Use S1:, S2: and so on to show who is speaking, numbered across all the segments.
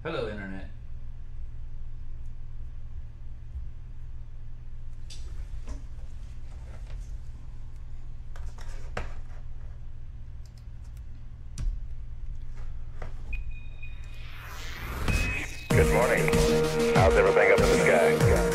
S1: Hello, Internet.
S2: Good morning. How's everything up in the sky?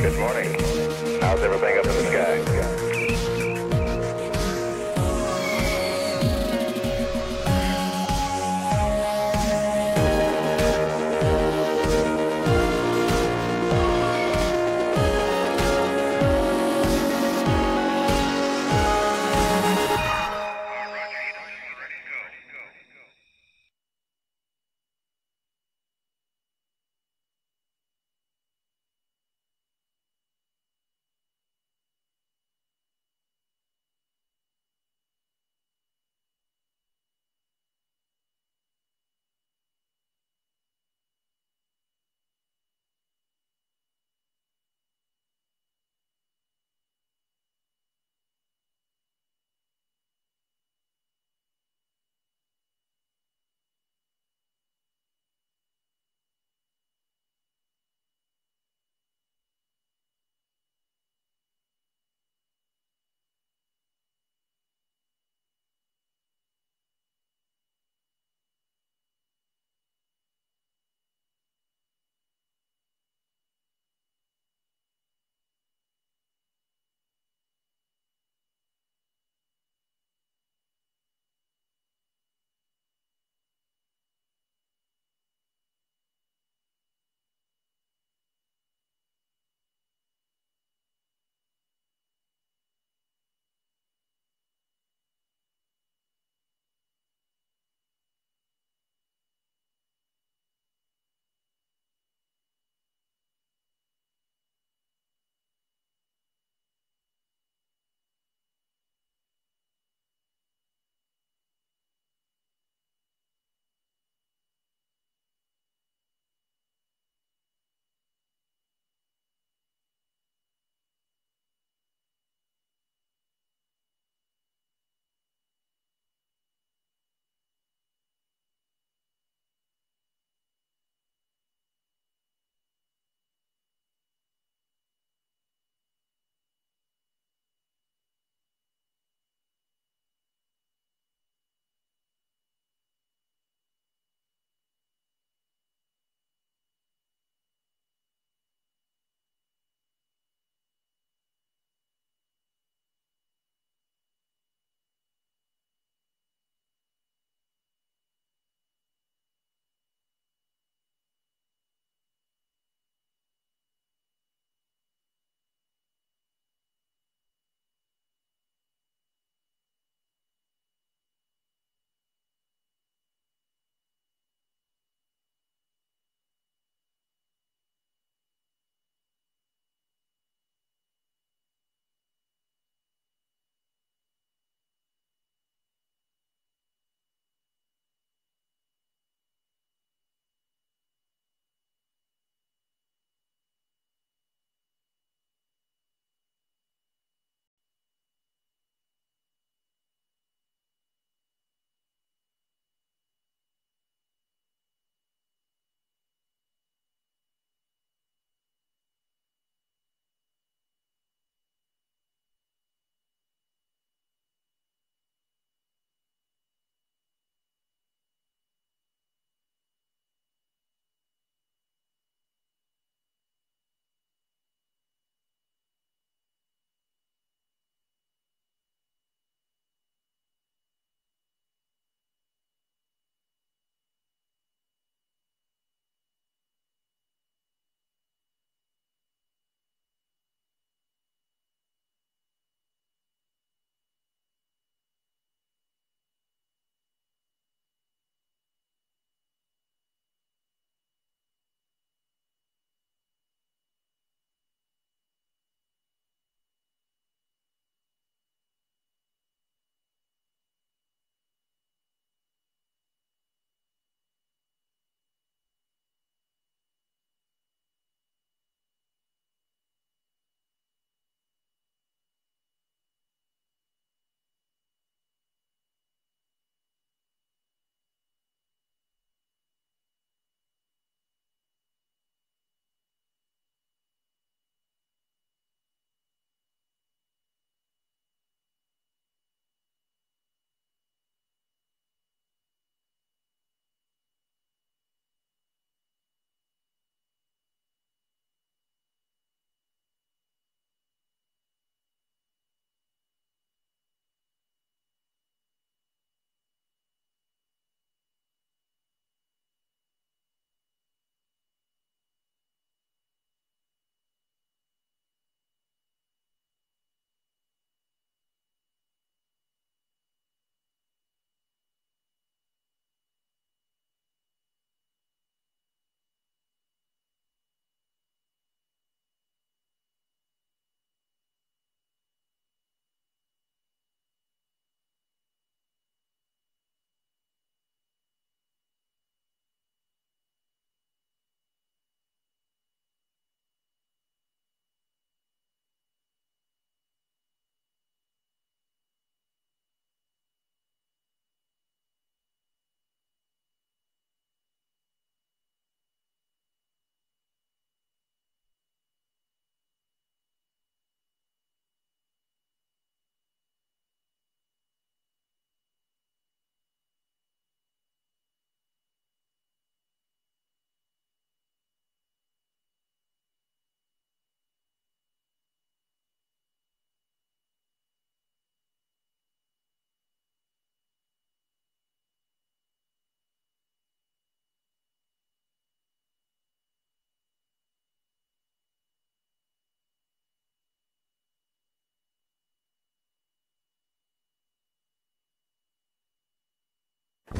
S2: Good morning. How's everything up in the sky?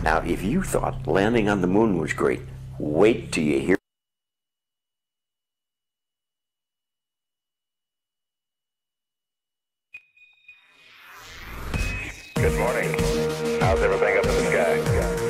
S1: Now, if you thought landing on the moon was great, wait till you hear.
S2: Good morning. How's everything up in the sky?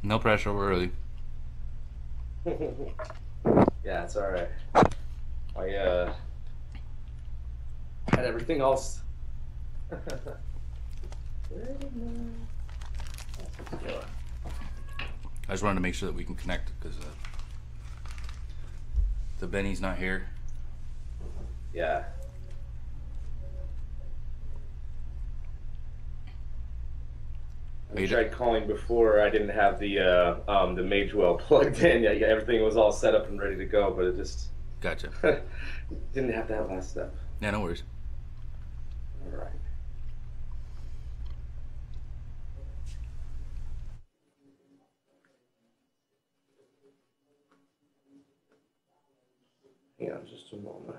S3: No pressure, we're early.
S4: Yeah, it's all right. I had everything else.
S3: I just wanted to make sure that we can connect because the Benny's not here.
S4: Yeah. I tried calling before. I didn't have the Magewell plugged in. Yeah, everything was all set up and ready to go, but it just
S3: Gotcha.
S4: didn't have that last step.
S3: Yeah, no worries.
S4: All right. Hang on just a moment.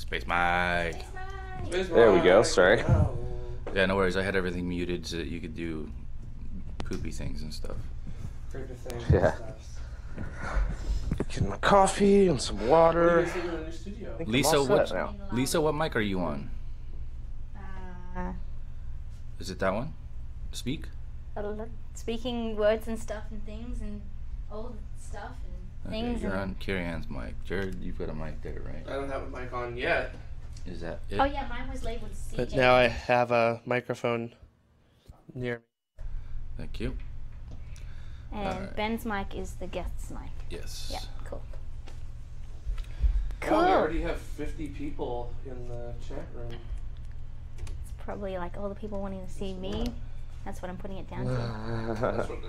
S3: Space Mike.
S5: There we go. Sorry.
S3: Yeah, no worries. I had everything muted so that you could do poopy things and stuff.
S5: Yeah. Getting my coffee and some water.
S3: Lisa, what mic are you on?
S6: Uh,
S3: Is it that one? Speak?
S6: Speaking words and stuff and things and all the stuff and
S3: Okay,
S6: things.
S3: you're
S6: and...
S3: on Carrie Ann's mic. Jared, you've got a mic there, right?
S7: I don't have a mic on yet.
S3: Is that it?
S6: Oh yeah, mine was labeled CJ.
S7: But now I have a microphone near me.
S3: Thank you.
S6: And
S3: Alright.
S6: Ben's mic is the guest's mic.
S3: Yes.
S6: Yeah, cool.
S7: Oh,
S6: Cool.
S7: we already have 50 people in the chat room.
S6: It's probably like all the people wanting to see me. That's what I'm putting it down to.
S7: That's what it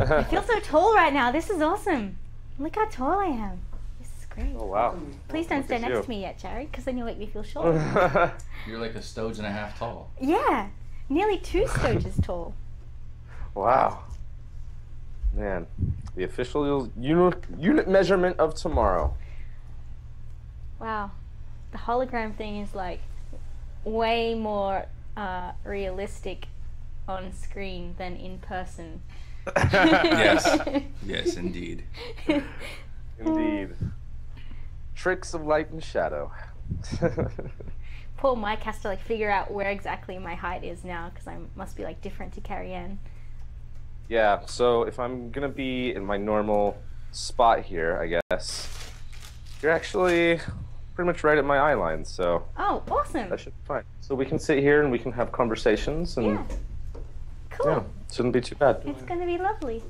S7: is.
S6: I feel so tall right now. This is awesome. Look how tall I am. This is great.
S5: Oh wow.
S6: Please don't
S5: Look
S6: stand
S5: at
S6: next
S5: you.
S6: to me yet, Jared, because then you'll make me feel short.
S3: You're like a Stoge and a half tall.
S6: Yeah, nearly 2 stoges tall.
S5: Wow. Man, the official unit measurement of tomorrow.
S6: Wow, the hologram thing is like way more realistic on screen than in person.
S3: Yes. Yes, indeed.
S5: Indeed. Tricks of light and shadow.
S6: Poor Mike has to like figure out where exactly my height is now because I must be like different to Carrie Ann.
S5: Yeah, so if I'm gonna be in my normal spot here, I guess, you're actually pretty much right at my eye line, so
S6: Oh, awesome!
S5: that should be fine. So we can sit here and we can have conversations, and
S6: Yeah, cool.
S5: yeah, shouldn't be too bad.
S6: It's gonna be lovely.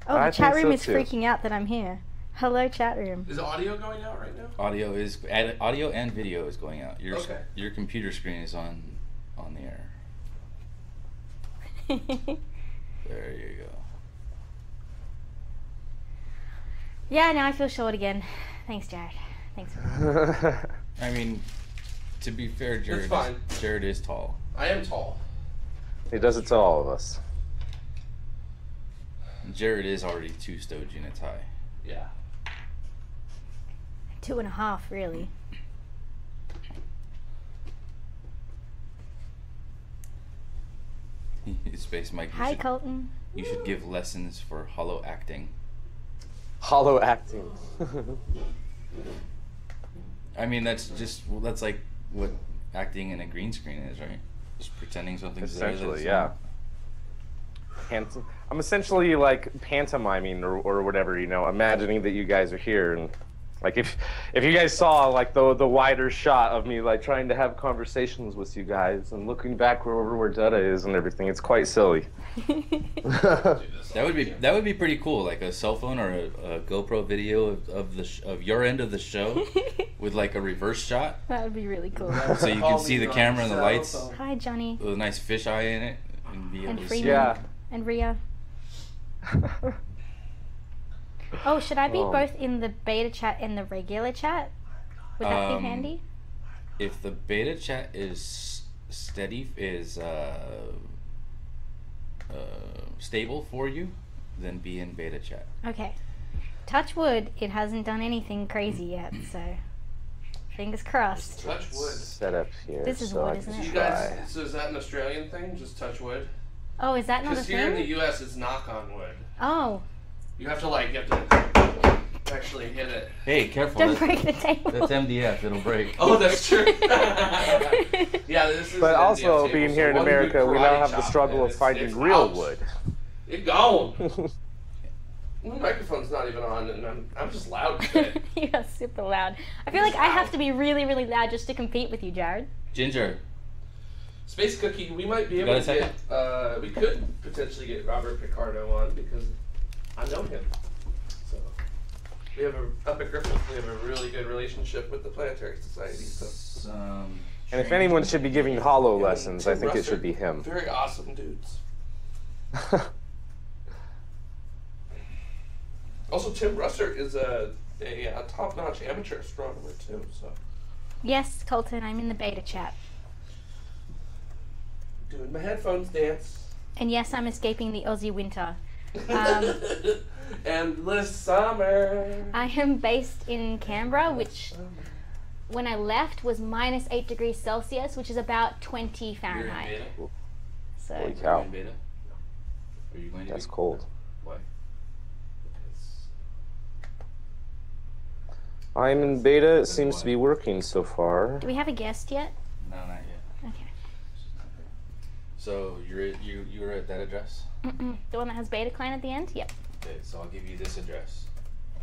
S6: Oh,
S5: I
S6: the chat
S5: think
S6: room
S5: so,
S6: is
S5: too.
S6: freaking out that I'm here. Hello, chat room.
S7: Is audio going out right now?
S3: Audio and video is going out. Your computer screen is on the air. There you go.
S6: Yeah, now I feel short again. Thanks, Jared. Thanks.
S3: I mean, to be fair,
S7: It's fine.
S3: Jared is tall.
S7: I am tall.
S5: He does it to all of us.
S3: Jared is already 2 Stoge units high.
S7: Yeah.
S6: 2.5, really.
S3: Space Mike,
S6: Hi, Colton.
S3: you should give lessons for hollow acting.
S5: Hollow acting.
S3: I mean, that's like what acting in a green screen is, right? Just pretending something's there.
S5: Essentially, yeah. I'm essentially like pantomiming or whatever, you know, imagining that you guys are here, and like if you guys saw like the wider shot of me like trying to have conversations with you guys and looking back over where Dutta is and everything, it's quite silly.
S3: That would be pretty cool, like a cell phone or a GoPro video of your end of the show with like a reverse shot,
S6: That would be really cool.
S3: so you can see the camera and the lights
S6: Hi, Johnny.
S3: with a nice fisheye in it, and be able
S6: And
S3: to see.
S6: Freeman.
S5: Yeah.
S6: And Ria. Oh, should I be
S5: Oh.
S6: both in the beta chat and the regular chat? Would that be handy?
S3: If the beta chat is stable for you, then be in beta chat.
S6: Okay. Touch wood, it hasn't done anything crazy yet, so fingers crossed.
S7: Touch wood.
S5: Set up here.
S6: This is
S5: so
S6: wood,
S5: I
S6: isn't
S5: can
S6: it?
S7: You
S5: try.
S7: guys, so is that an Australian thing? Just touch wood?
S6: Oh, is that not a
S7: Because here in the
S6: thing?
S7: U.S. it's knock on wood.
S6: Oh,
S7: You have to actually hit it.
S3: Hey, careful!
S6: don't break the table.
S3: That's MDF. It'll break.
S7: Oh, that's true. Yeah, this is.
S5: But
S7: an
S5: also,
S7: MDF
S5: being
S7: table,
S5: here in
S7: so one
S5: America,
S7: good
S5: we
S7: karate
S5: now have the
S7: chop,
S5: struggle
S7: and
S5: of finding
S7: it's
S5: real
S7: out.
S5: wood.
S7: It gone. The microphone's not even on, and I'm just loud today.
S6: You're super loud. I feel like I have to be really, really loud just to compete with you, Jared.
S3: Ginger.
S7: Space Cookie, we might be
S3: You
S7: able
S3: got
S7: to
S3: a
S7: get. We could potentially get Robert Picardo on because I know him. So we have up at Griffith. We have a really good relationship with the Planetary Society. So
S5: And if anyone should be giving hollow lessons, I
S7: Tim
S5: think it
S7: Russert,
S5: should be him.
S7: Very awesome dudes. Also, Tim Russert is a top-notch amateur astronomer too. So
S6: Yes, Colton, I'm in the beta chat.
S7: doing my headphones dance.
S6: And yes, I'm escaping the Aussie winter.
S7: Endless summer.
S6: I am based in Canberra, which when I left was -8 degrees Celsius, which is about 20
S3: You're in
S6: Fahrenheit.
S3: beta?
S6: So
S5: Holy
S3: Are you
S5: cow.
S3: in beta? Are you going to
S5: That's
S3: be?
S5: cold.
S3: Why?
S5: I'm in beta. It seems to be working so far.
S6: do we have a guest yet?
S3: No, not yet.
S6: Okay.
S3: So you were at that address?
S6: The one that has beta client at the end? Yep.
S3: Okay, so I'll give you this address.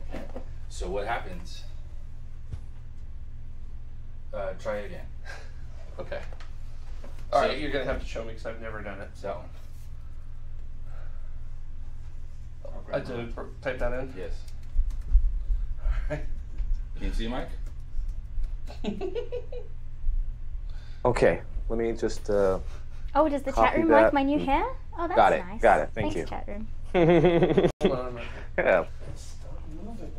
S3: Okay. So what happens? Try it again.
S7: Okay. All right, you're gonna have to show me because I've never done it.
S3: It's that one.
S7: I did type that in.
S3: Yes. Can you see, Mike?
S5: Okay, let me just.
S6: Oh, does the chat
S5: Copy
S6: room like
S5: that.
S6: my new hair? Oh, that's
S5: Got it,
S6: nice.
S5: got it, thank
S6: Thanks,
S5: you.
S6: chat room.
S7: Hold on a minute.
S5: Yeah.
S7: Stop moving.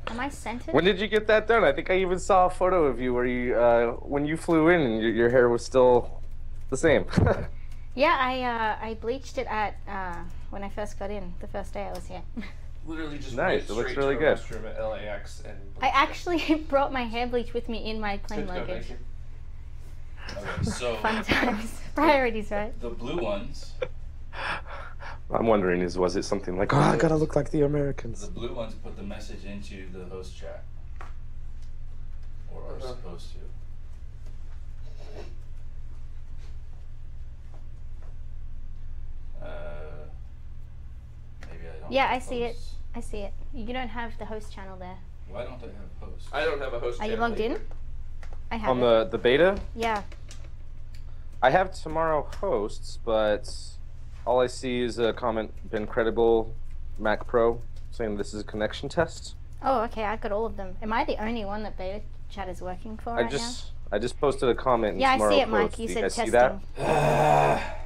S6: Am I centered?
S5: When did you get that done? I think I even saw a photo of you where you, when you flew in, and your hair was still the same.
S6: Yeah, I bleached it at when I first got in, the first day I was here.
S7: Literally just
S5: Nice,
S7: went
S5: it looks
S7: straight
S5: really
S7: to a
S5: good.
S7: restroom at LAX and.
S6: I actually brought my hair bleach with me in my plane
S7: Good to go,
S6: luggage.
S7: thank you.
S3: Okay, so
S6: Fun times. Priorities, right?
S3: the blue ones,
S5: I'm wondering, was it something like, oh, I gotta look like the Americans?
S3: the blue ones put the message into the host chat, or are supposed to. Maybe I don't.
S6: Yeah,
S3: have
S6: I see it.
S3: hosts.
S6: I see it. You don't have the host channel there.
S3: Why don't I have hosts?
S7: I don't have a host.
S6: Are you
S7: channel
S6: logged in?
S7: either.
S6: I have
S5: On
S6: it.
S5: the beta,
S6: Yeah.
S5: I have TMRO hosts, but all I see is a comment, been credible, Mac Pro, saying this is a connection test.
S6: Oh, okay. I've got all of them. Am I the only one that beta chat is working for right
S5: I just posted a comment in
S6: now? Yeah,
S5: TMRO
S6: I see it, Mike.
S5: post.
S6: You
S5: Do
S6: said
S5: guys see
S6: testing.
S5: that?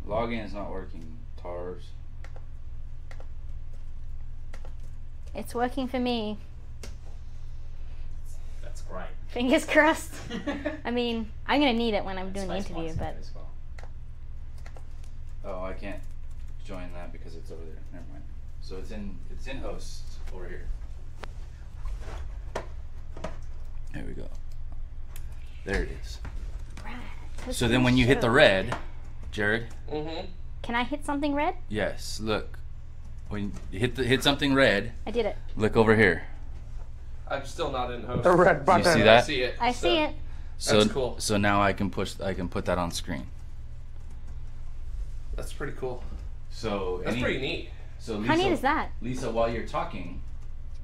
S3: Login is not working. TARS.
S6: It's working for me.
S8: That's great.
S6: Fingers crossed. I mean, I'm gonna need it when I'm doing the
S8: Space
S6: interview,
S8: wants
S6: but
S8: that as well.
S3: Oh, I can't join that because it's over there. Never mind. So it's in hosts over here. There we go. There it is.
S6: right.
S3: So then when you hit the red, Jared,
S7: Mm-hmm.
S6: Can I hit something red?
S3: yes, look. When you hit something red,
S6: I did it.
S3: look over here.
S7: I'm still not in host.
S5: The red
S3: Do
S5: button.
S3: you see
S7: I
S3: that?
S7: see it.
S6: I
S7: so-
S6: see it.
S3: So
S7: That's cool.
S3: So now I can put that on screen.
S7: That's pretty cool.
S3: So
S7: That's pretty neat.
S3: So Lisa,
S6: How neat is that?
S3: Lisa, while you're talking,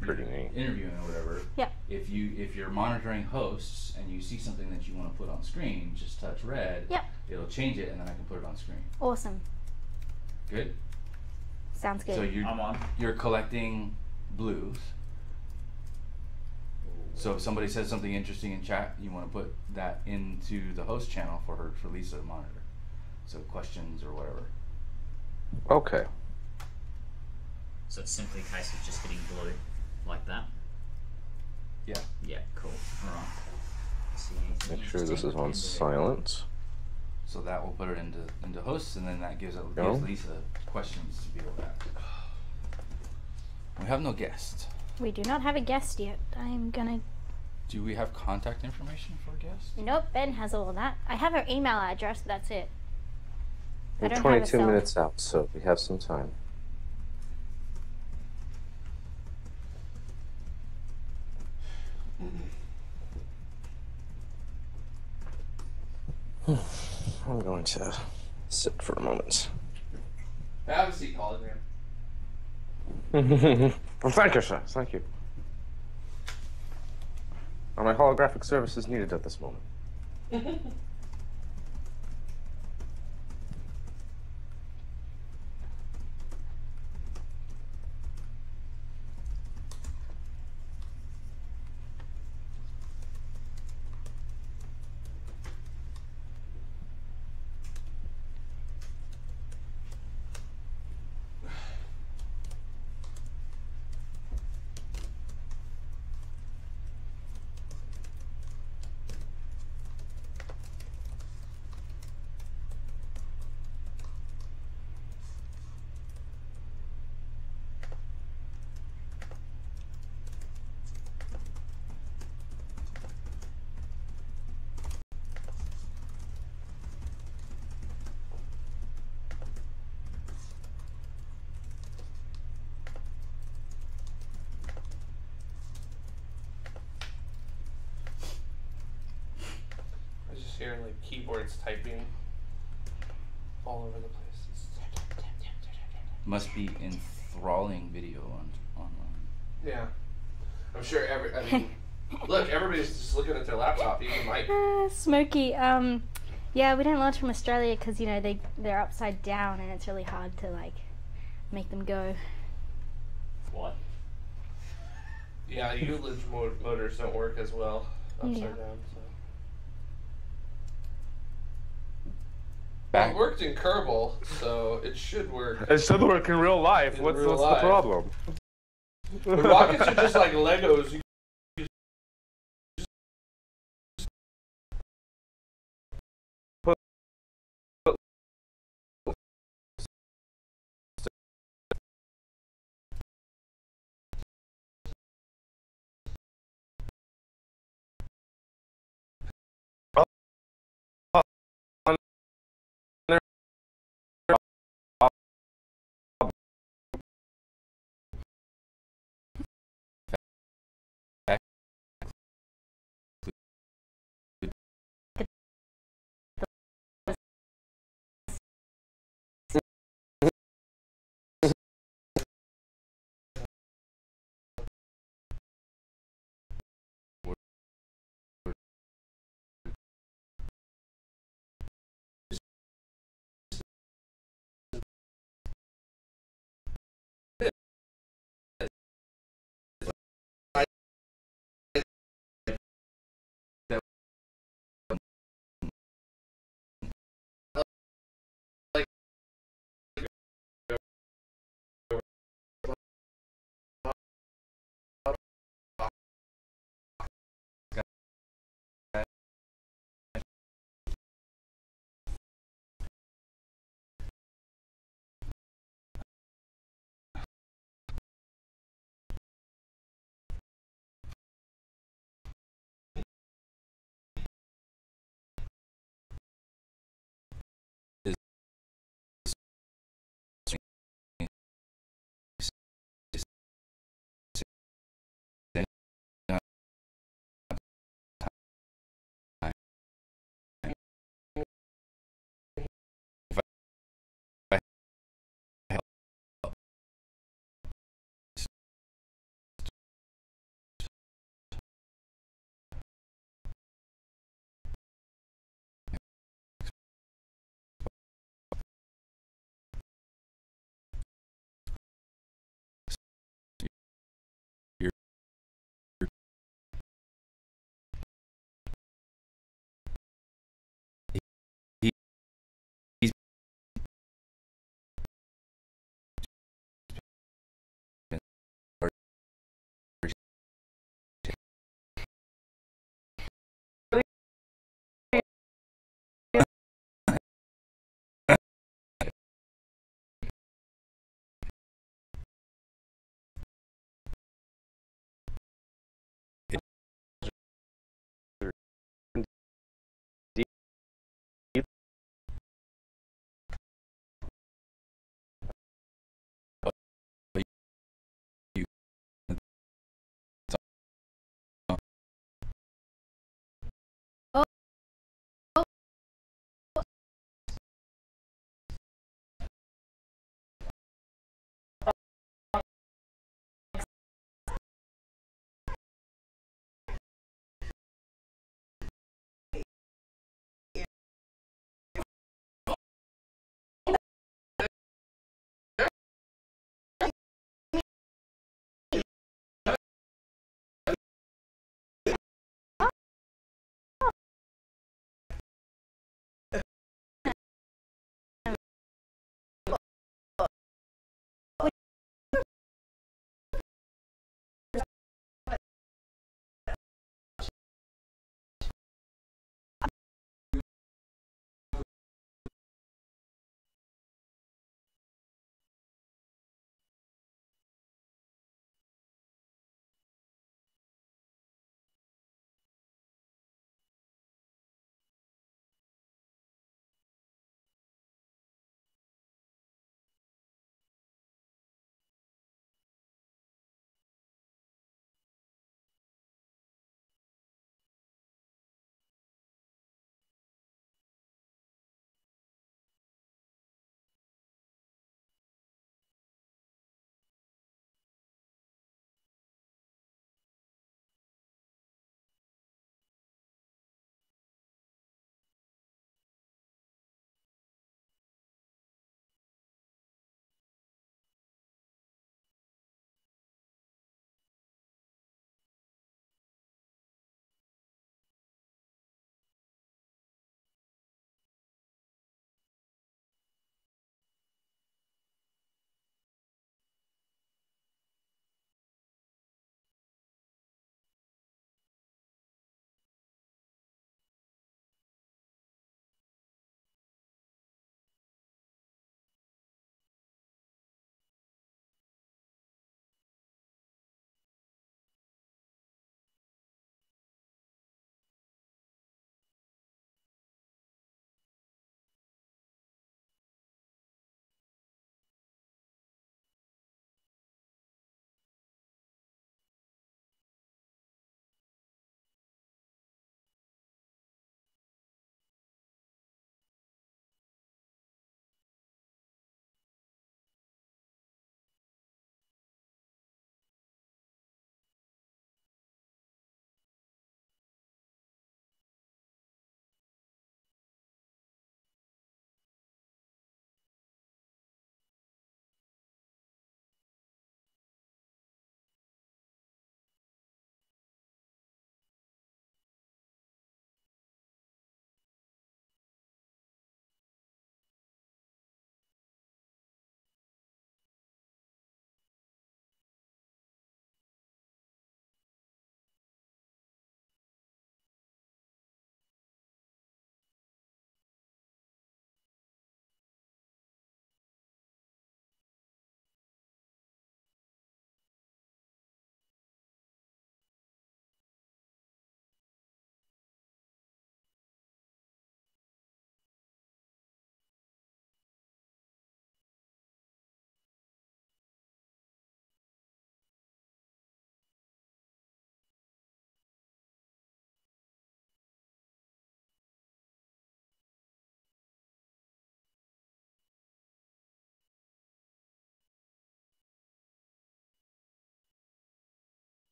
S5: Pretty neat.
S3: interviewing or whatever.
S6: Yeah.
S3: If you're monitoring hosts and you see something that you want to put on screen, just touch red.
S6: Yep.
S3: It'll change it and then I can put it on screen.
S6: Awesome.
S3: Good.
S6: Sounds good.
S3: So
S8: I'm on.
S3: you're collecting blues. So if somebody says something interesting in chat, you want to put that into the host channel for Lisa to monitor. So questions or whatever.
S5: Okay.
S8: So it's simply a case of just hitting blue like that.
S3: Yeah.
S8: Yeah, cool. Alright. See anything
S5: Make sure this is
S8: interesting
S5: on
S8: in there?
S5: silent.
S3: So that will put it into hosts, and then that gives
S5: Go.
S3: Lisa questions to be able to ask. We have no guest.
S6: We do not have a guest yet. I'm gonna.
S3: Do we have contact information for a guest?
S6: Nope, Ben has all of that. I have her email address, but that's it. I
S5: We're
S6: don't have a
S5: 22
S6: cell.
S5: minutes out, so we have some time. I'm going to sit for a moment.
S7: Have a seat, hologram.
S5: Well, thank you, sir. Thank you. Are my holographic services needed at this moment?
S7: hear like keyboards typing all over the place.
S3: Must be enthralling video online.
S7: Yeah, I'm sure I mean, look, everybody's just looking at their laptop, even Mike.
S6: Smoky. Yeah, we didn't launch from Australia because you know they're upside down and it's really hard to like make them go.
S8: What?
S7: Yeah, Ullage motors don't work as well upside
S6: Yeah.
S7: down. So.
S5: Back.
S7: It worked in Kerbal, so it should work.
S5: It should work in real life.
S7: In
S5: What's
S7: real
S5: the
S7: life.
S5: problem?
S7: The rockets are just like Legos.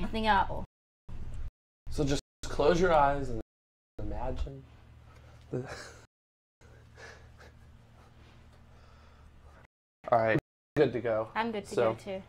S6: anything up.
S7: So just close your eyes and imagine. All right, good to go.
S6: I'm good to
S7: So-
S6: go too.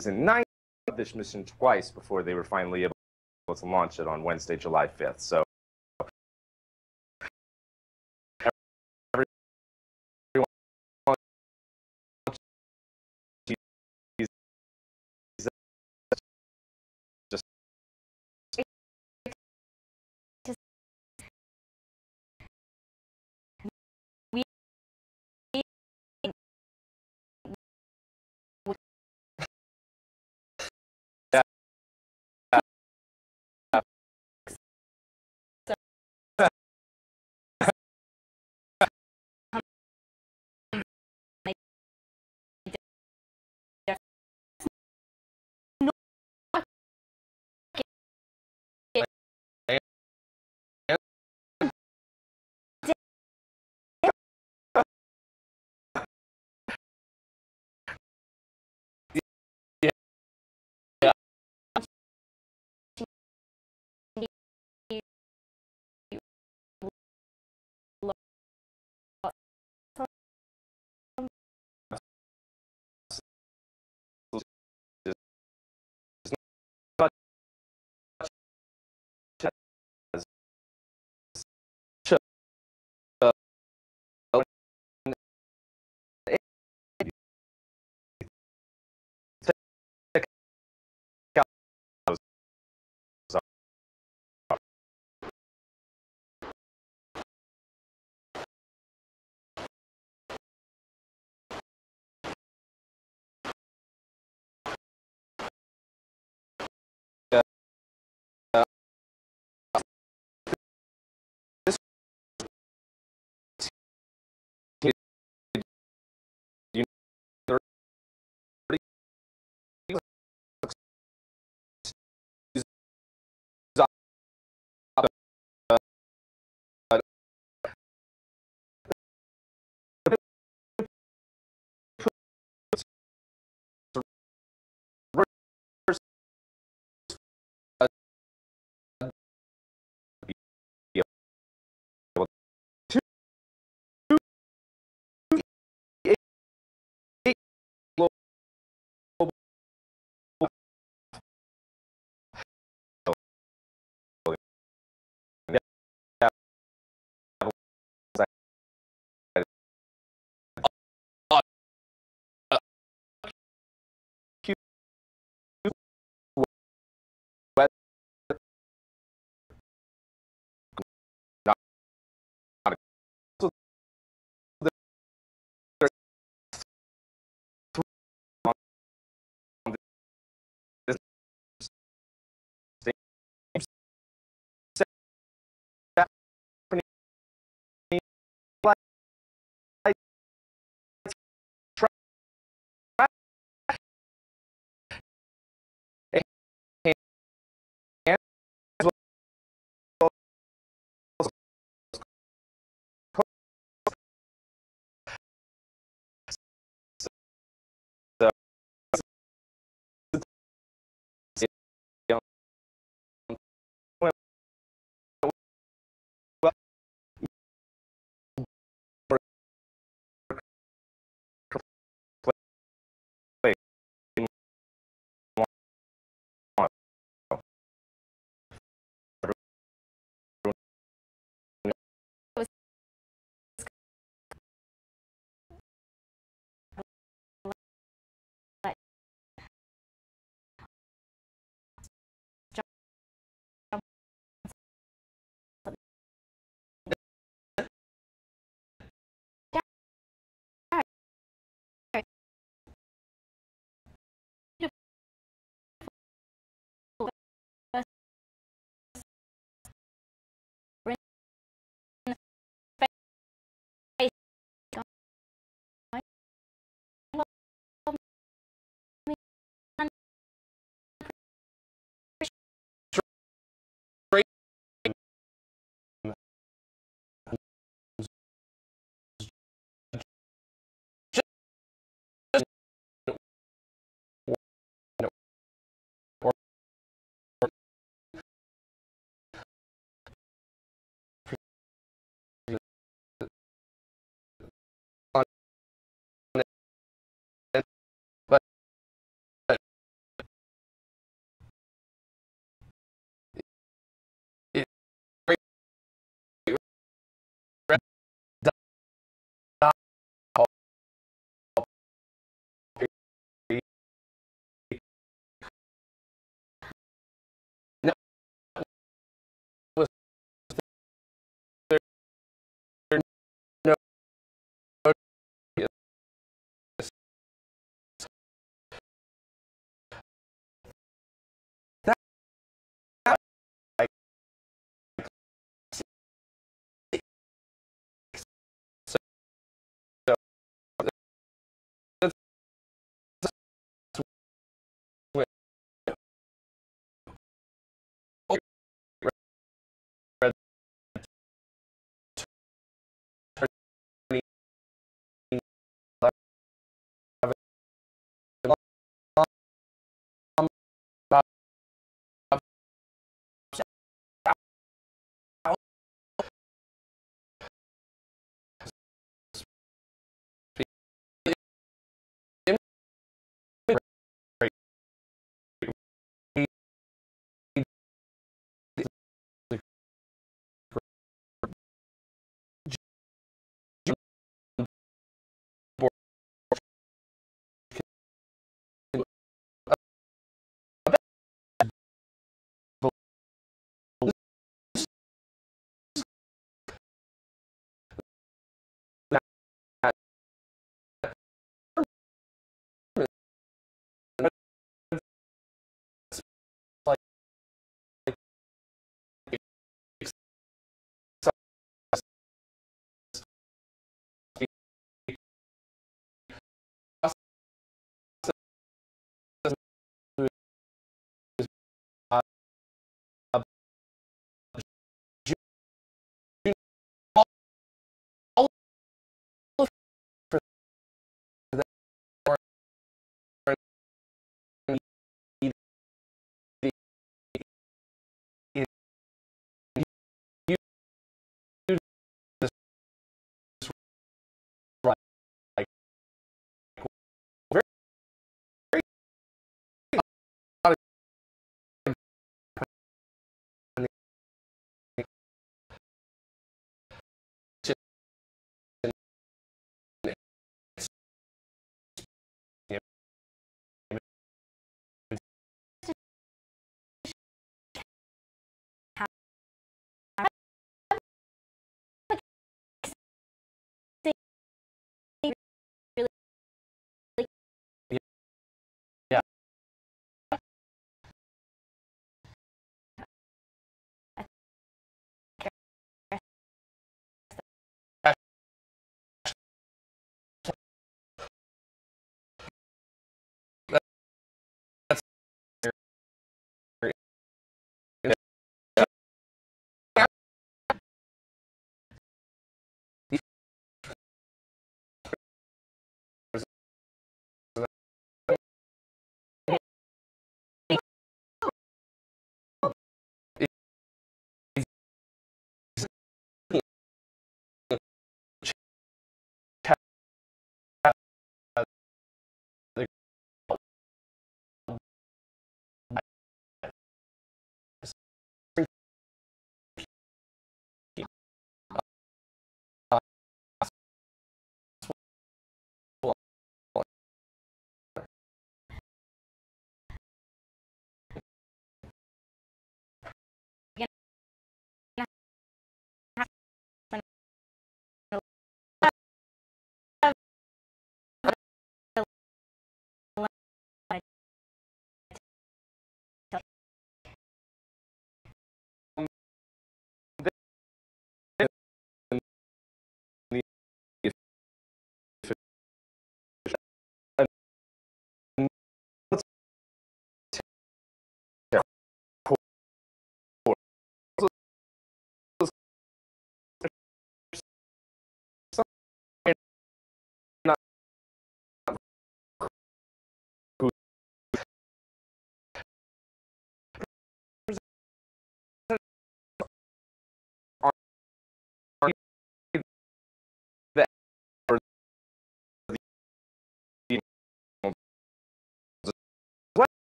S5: listen, 9 this mission twice before they were finally able to launch it on Wednesday, July 5th. So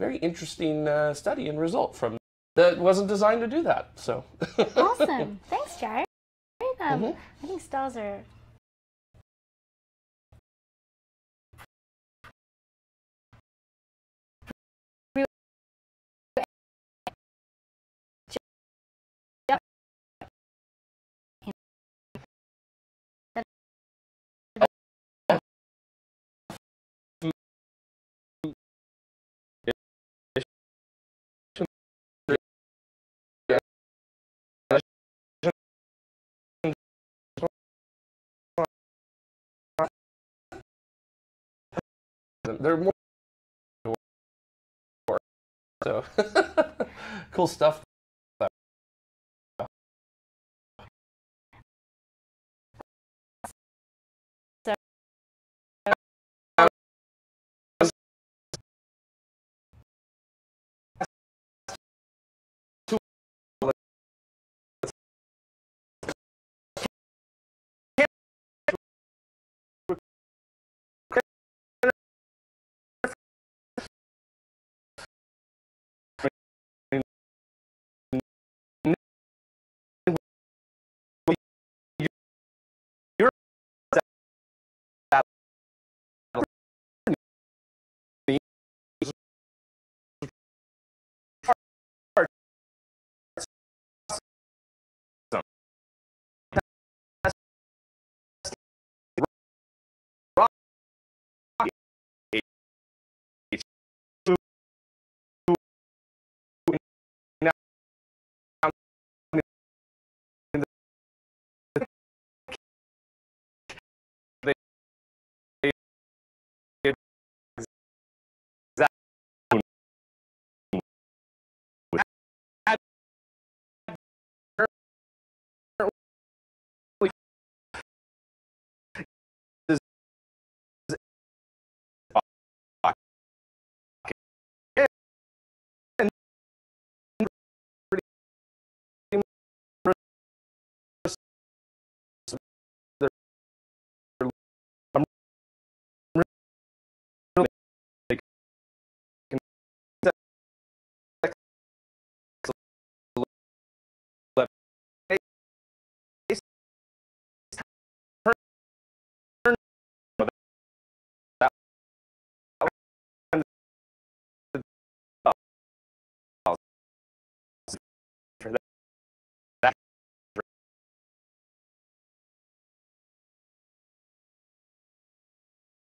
S7: very interesting study and result from that wasn't designed to do that. So
S6: Awesome. Thanks, Jared. I think stars are
S7: they're more so cool stuff.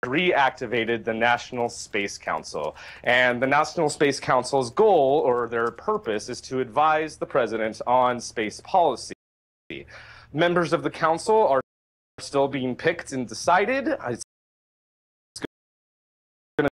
S7: Reactivated the National Space Council. And the National Space Council's goal, or their purpose, is to advise the president on space policy. Members of the council are still being picked and decided. It's gonna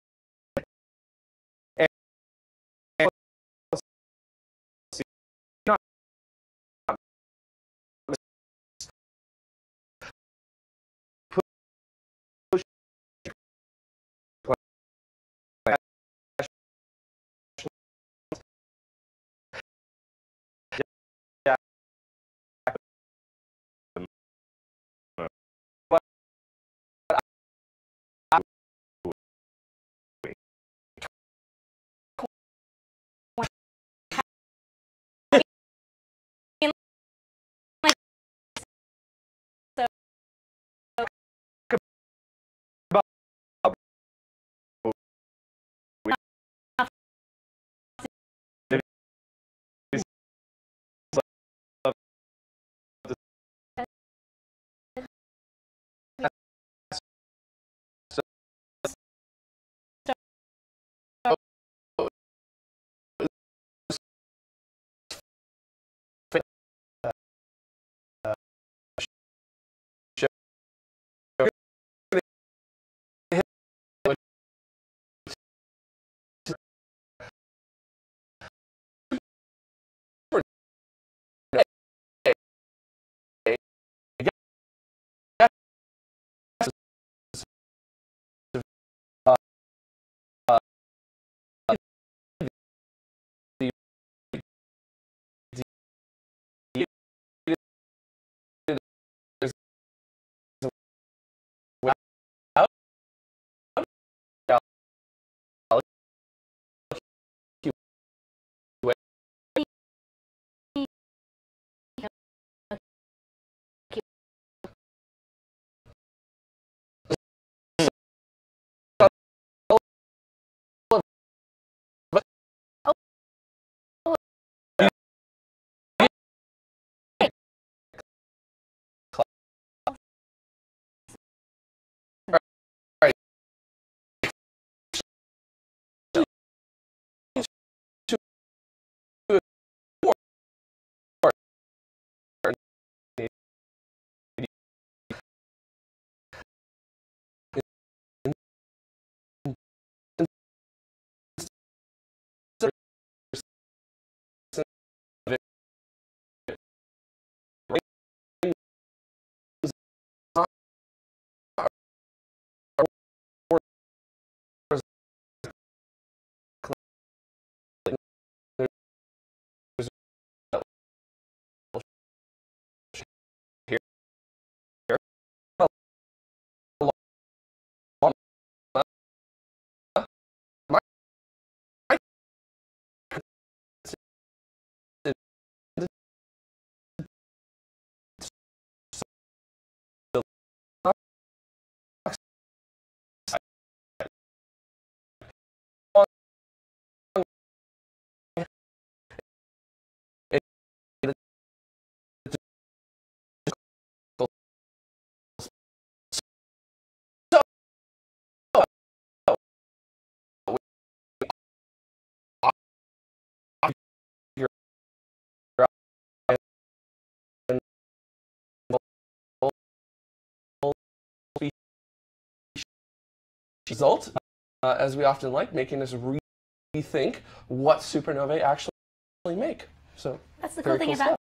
S9: result, as we often like, making us rethink what supernovae actually make. So
S6: That's the
S9: very
S6: cool thing
S9: stuff.
S6: about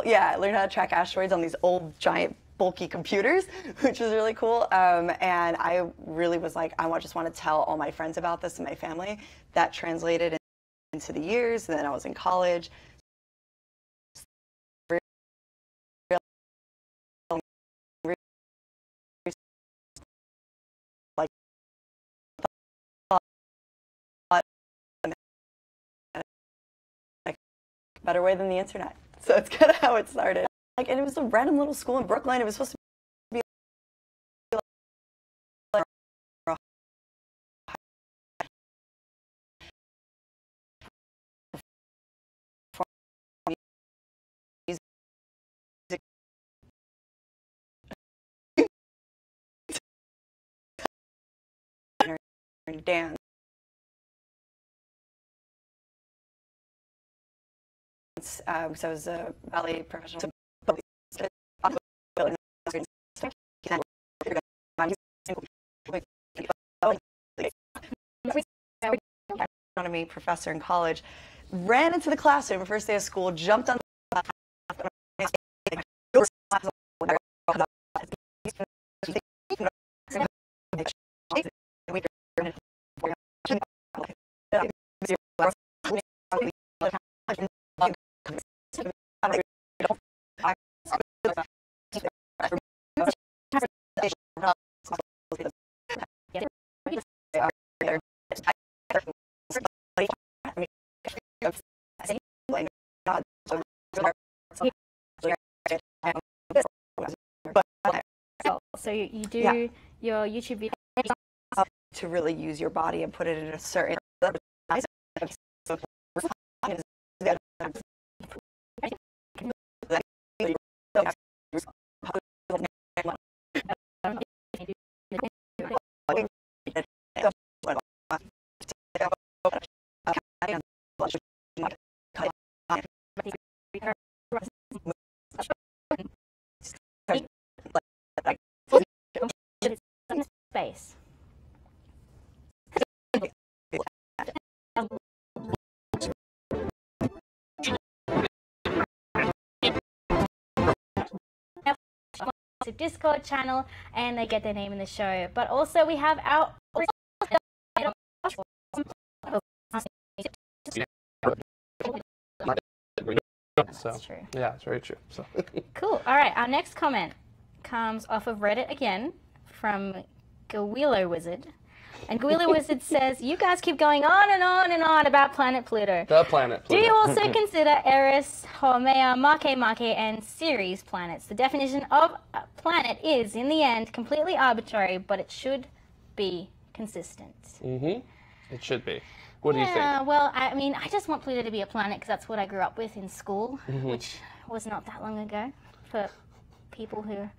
S10: Yeah, I learned how to track asteroids on these old, giant, bulky computers, which was really cool. And I really was like, just want to tell all my friends about this and my family. That translated into the years, and then I was in college. Like, better way than the internet. So it's kind of how it started. Like, and it was a random little school in Brooklyn. It was supposed to be dance. So I was a ballet professional. Astronomy professor in college ran into the classroom first day of school, jumped on
S6: So you do
S10: Yeah.
S6: your YouTube video.
S10: To really use your body and put it in a certain
S6: space. Discord channel, and they get their name in the show. But also we have our
S9: So,
S6: true.
S9: yeah, it's very true. So.
S6: Cool. All right, our next comment comes off of Reddit again from Gawilo Wizard. And Gawilo Wizard says, you guys keep going on and on and on about planet Pluto.
S9: The planet Pluto.
S6: Do you also consider Eris, Haumea, Make, and Ceres planets? The definition of a planet is, in the end, completely arbitrary, but it should be consistent.
S9: Mm-hmm. It should be. What do you think?
S6: Well, I mean, I just want Pluto to be a planet because that's what I grew up with in school, which was not that long ago for people who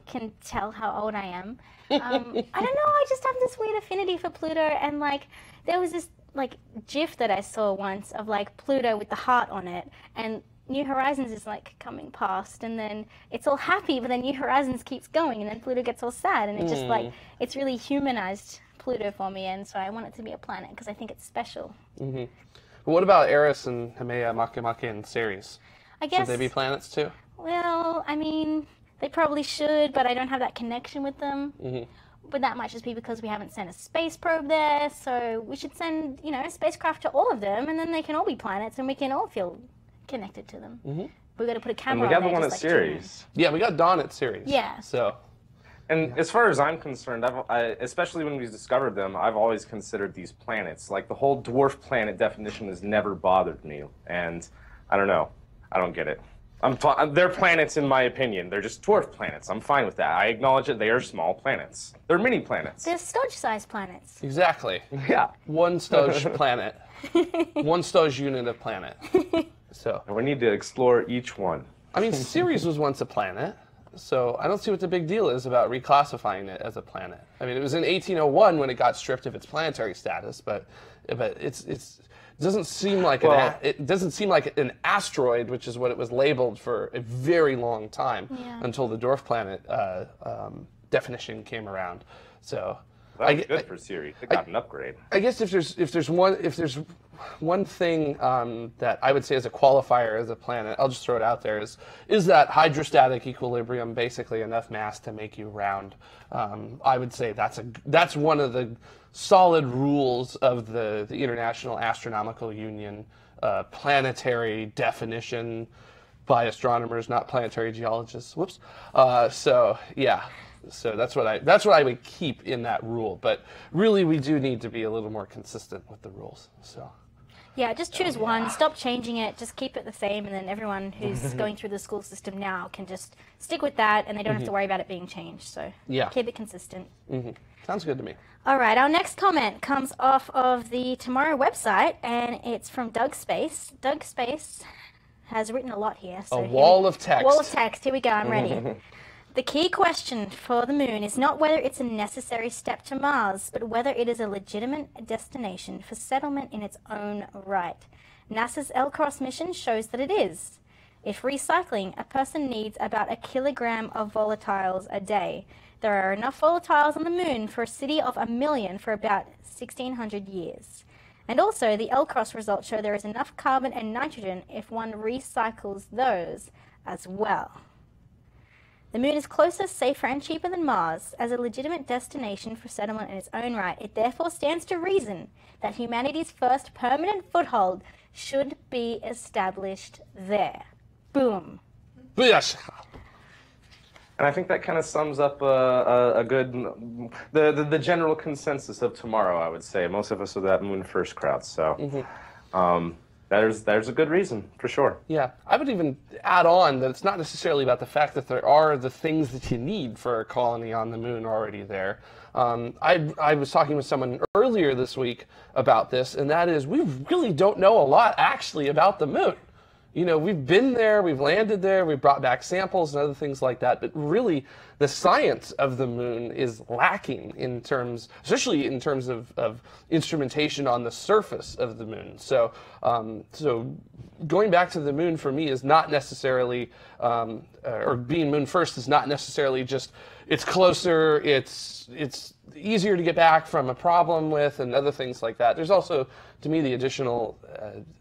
S6: can tell how old I am. I don't know, I just have this weird affinity for Pluto, and like there was this like GIF that I saw once of like Pluto with the heart on it, and New Horizons is like coming past, and then it's all happy, but then New Horizons keeps going, and then Pluto gets all sad, and it just like, it's really humanized Pluto for me, and so I want it to be a planet because I think it's special.
S9: But what about Eris and Haumea, Make, and Ceres?
S6: I guess.
S9: Should they be planets too?
S6: Well, I mean, they probably should, but I don't have that connection with them. But that might just be because we haven't sent a space probe there, so we should send, you know, a spacecraft to all of them, and then they can all be planets, and we can all feel connected to them. We've got to put a camera
S5: And we got
S6: on
S5: the
S6: there,
S5: one at
S6: just like
S5: Ceres.
S9: Yeah, we got Dawn at Ceres.
S6: Yeah.
S9: So.
S5: And as far as I'm concerned, especially when we discovered them, I've always considered these planets. Like, the whole dwarf planet definition has never bothered me. And I don't know. I don't get it. They're planets in my opinion. They're just dwarf planets. I'm fine with that. I acknowledge that they are small planets. They're mini planets.
S6: They're Stodge-sized planets.
S9: Exactly.
S5: Yeah.
S9: One Stodge planet. One Stodge unit of planet. So.
S5: And we need to explore each one.
S9: I mean, Ceres was once a planet. So I don't see what the big deal is about reclassifying it as a planet. I mean, it was in 1801 when it got stripped of its planetary status, but it doesn't seem like it doesn't seem like an asteroid, which is what it was labeled for a very long time until the dwarf planet definition came around. So
S5: that was good for Ceres. It got an upgrade.
S9: I guess if there's one thing that I would say is a qualifier as a planet, I'll just throw it out there, is that hydrostatic equilibrium, basically enough mass to make you round. I would say that's one of the solid rules of the International Astronomical Union planetary definition by astronomers, not planetary geologists. Whoops. So yeah. So that's what I would keep in that rule. But really, we do need to be a little more consistent with the rules. So.
S6: Yeah, just choose one. Stop changing it. Just keep it the same, and then everyone who's going through the school system now can just stick with that, and they don't have to worry about it being changed. So keep it consistent.
S9: Sounds good to me.
S6: All right, our next comment comes off of the TMRO website, and it's from Doug Space. Doug Space has written a lot here. So
S9: a wall of text.
S6: Wall of text. Here we go. I'm ready. The key question for the moon is not whether it's a necessary step to Mars, but whether it is a legitimate destination for settlement in its own right. NASA's L-Cross mission shows that it is. If recycling, a person needs about 1 kilogram of volatiles a day. There are enough volatiles on the moon for a city of 1 million for about 1,600 years. And also, the L-Cross results show there is enough carbon and nitrogen if one recycles those as well. The moon is closer, safer, and cheaper than Mars. As a legitimate destination for settlement in its own right, it therefore stands to reason that humanity's first permanent foothold should be established there. Boom.
S9: Yes.
S5: And I think that kind of sums up a good, the general consensus of tomorrow, I would say. Most of us are that moon first crowd, so. There's a good reason, for sure.
S9: Yeah, I would even add on that it's not necessarily about the fact that there are the things that you need for a colony on the moon already there. I was talking with someone earlier this week about this, and that is we really don't know a lot actually about the moon. You know, we've been there, we've landed there, we've brought back samples and other things like that, but really the science of the moon is lacking in terms, especially in terms of instrumentation on the surface of the moon. So, so going back to the moon for me is not necessarily, or being moon first is not necessarily just, it's closer, it's easier to get back from a problem with and other things like that. There's also, to me, the additional